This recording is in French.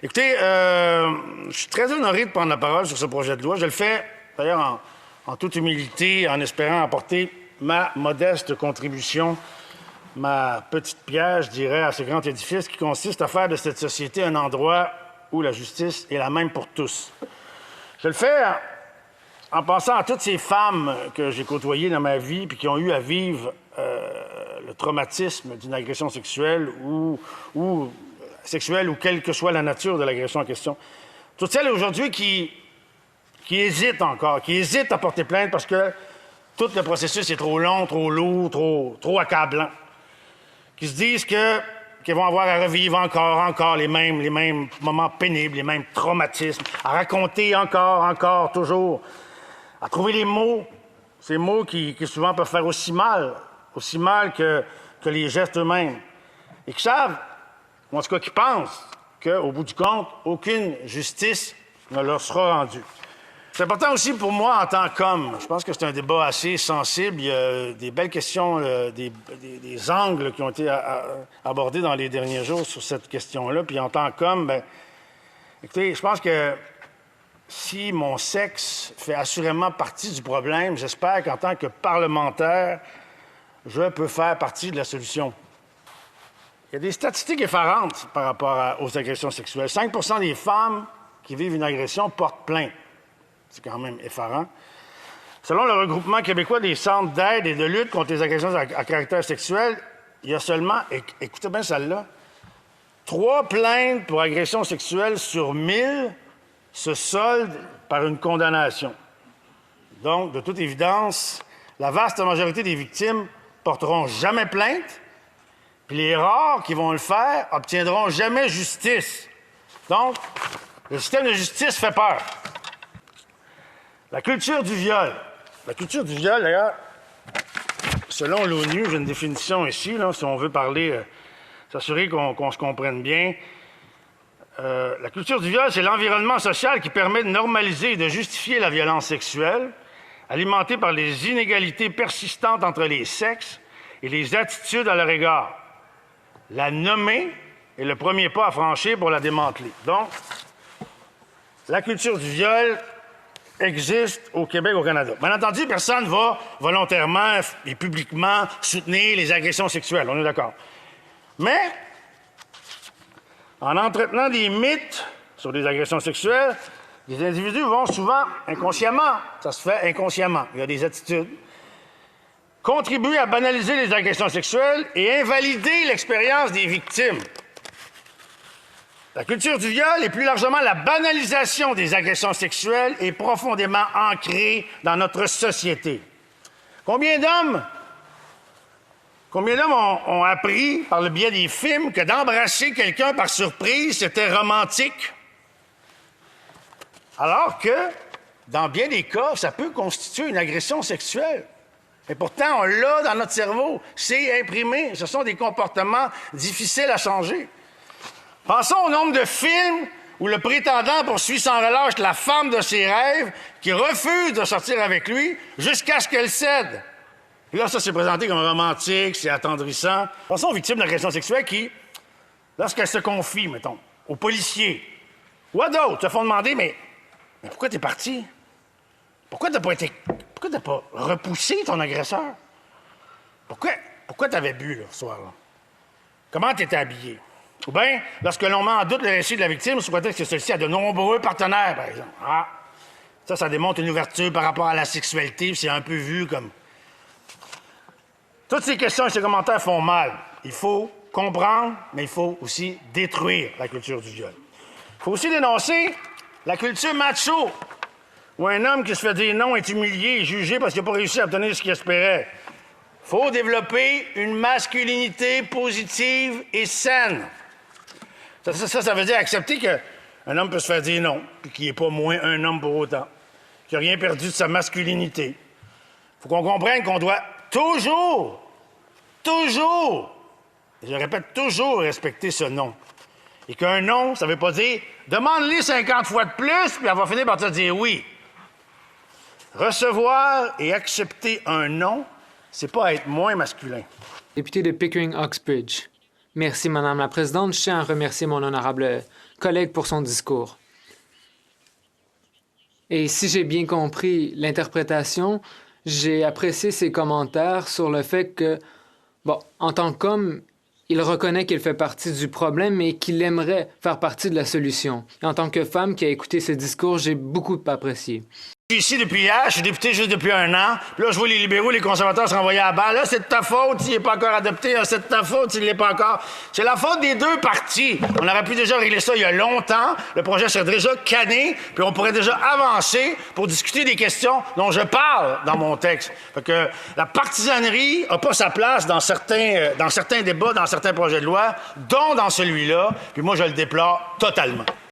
Écoutez, je suis très honoré de prendre la parole sur ce projet de loi. Je le fais, d'ailleurs, en toute humilité, en espérant apporter ma modeste contribution, ma petite pierre, je dirais, à ce grand édifice qui consiste à faire de cette société un endroit où la justice est la même pour tous. Je le fais en pensant à toutes ces femmes que j'ai côtoyées dans ma vie puis qui ont eu à vivre le traumatisme d'une agression sexuelle ou quelle que soit la nature de l'agression en question. Toutes celles aujourd'hui qui hésitent encore, qui hésitent à porter plainte parce que tout le processus est trop long, trop lourd, trop accablant. Qui se disent qu'ils vont avoir à revivre encore les mêmes moments pénibles, les mêmes traumatismes, à raconter encore, toujours, à trouver les mots, ces mots qui souvent peuvent faire aussi mal que les gestes eux-mêmes, et qui savent, ou en tout cas qui pensent, qu'au bout du compte, aucune justice ne leur sera rendue. C'est important aussi pour moi en tant qu'homme. Je pense que c'est un débat assez sensible. Il y a des belles questions, des angles qui ont été abordés dans les derniers jours sur cette question-là. Puis en tant qu'homme, écoutez, je pense que si mon sexe fait assurément partie du problème, j'espère qu'en tant que parlementaire, je peux faire partie de la solution. Il y a des statistiques effarantes par rapport aux agressions sexuelles. 5 % des femmes qui vivent une agression portent plainte. C'est quand même effarant. Selon le regroupement québécois des centres d'aide et de lutte contre les agressions à caractère sexuel, il y a seulement, écoutez bien celle-là, 3 plaintes pour agression sexuelle sur 1000 se soldent par une condamnation. Donc, de toute évidence, la vaste majorité des victimes porteront jamais plainte, puis les rares qui vont le faire obtiendront jamais justice. Donc, le système de justice fait peur. La culture du viol. La culture du viol, d'ailleurs, selon l'ONU, j'ai une définition ici, là, si on veut parler, s'assurer qu'on se comprenne bien. La culture du viol, c'est l'environnement social qui permet de normaliser et de justifier la violence sexuelle, alimentée par les inégalités persistantes entre les sexes et les attitudes à leur égard. La nommer est le premier pas à franchir pour la démanteler. Donc, la culture du viol existe au Québec, au Canada. Bien entendu, personne ne va volontairement et publiquement soutenir les agressions sexuelles, on est d'accord. Mais, en entretenant des mythes sur les agressions sexuelles, les individus vont souvent, inconsciemment, ça se fait inconsciemment, il y a des attitudes, contribuer à banaliser les agressions sexuelles et invalider l'expérience des victimes. La culture du viol et plus largement la banalisation des agressions sexuelles est profondément ancrée dans notre société. Combien d'hommes ont appris par le biais des films que d'embrasser quelqu'un par surprise, c'était romantique? Alors que, dans bien des cas, ça peut constituer une agression sexuelle. Et pourtant, on l'a dans notre cerveau. C'est imprimé. Ce sont des comportements difficiles à changer. Pensons au nombre de films où le prétendant poursuit sans relâche la femme de ses rêves qui refuse de sortir avec lui jusqu'à ce qu'elle cède. Et là, ça, c'est présenté comme romantique, c'est attendrissant. Pensons aux victimes d'agressions sexuelles qui, lorsqu'elles se confient, mettons, aux policiers ou à d'autres, se font demander, mais pourquoi t'es parti? Pourquoi t'as pas repoussé ton agresseur? Pourquoi t'avais bu, là, ce soir-là? Comment t'étais habillé? Ou bien, lorsque l'on met en doute le récit de la victime sous prétexte que celle-ci a de nombreux partenaires, par exemple. Ah, ça démontre une ouverture par rapport à la sexualité, puis c'est un peu vu comme... Toutes ces questions et ces commentaires font mal. Il faut comprendre, mais il faut aussi détruire la culture du viol. Il faut aussi dénoncer la culture macho, où un homme qui se fait dire non est humilié et jugé parce qu'il n'a pas réussi à obtenir ce qu'il espérait. Il faut développer une masculinité positive et saine. Ça veut dire accepter qu'un homme peut se faire dire non, puis qu'il n'est pas moins un homme pour autant, qu'il n'a rien perdu de sa masculinité. Il faut qu'on comprenne qu'on doit toujours, et je répète, toujours respecter ce non. Et qu'un non, ça ne veut pas dire « demande-lui 50 fois de plus, puis elle va finir par te dire oui ». Recevoir et accepter un non, c'est pas être moins masculin. Député de Pickering-Uxbridge. Merci, Madame la Présidente. Je tiens à remercier mon honorable collègue pour son discours. Et si j'ai bien compris l'interprétation, j'ai apprécié ses commentaires sur le fait que, bon, en tant qu'homme, il reconnaît qu'il fait partie du problème et qu'il aimerait faire partie de la solution. Et en tant que femme qui a écouté ce discours, j'ai beaucoup apprécié. Je suis ici depuis hier, je suis député juste depuis 1 an. Puis là, je vois les libéraux, les conservateurs se renvoyer à la balle. Là, c'est de ta faute, il n'est pas encore adopté. Là, c'est de ta faute, il ne l'est pas encore. C'est la faute des deux partis. On aurait pu déjà régler ça il y a longtemps. Le projet serait déjà cané, puis on pourrait déjà avancer pour discuter des questions dont je parle dans mon texte. Fait que la partisanerie n'a pas sa place dans certains débats, dans certains projets de loi, dont dans celui-là. Puis moi, je le déplore totalement.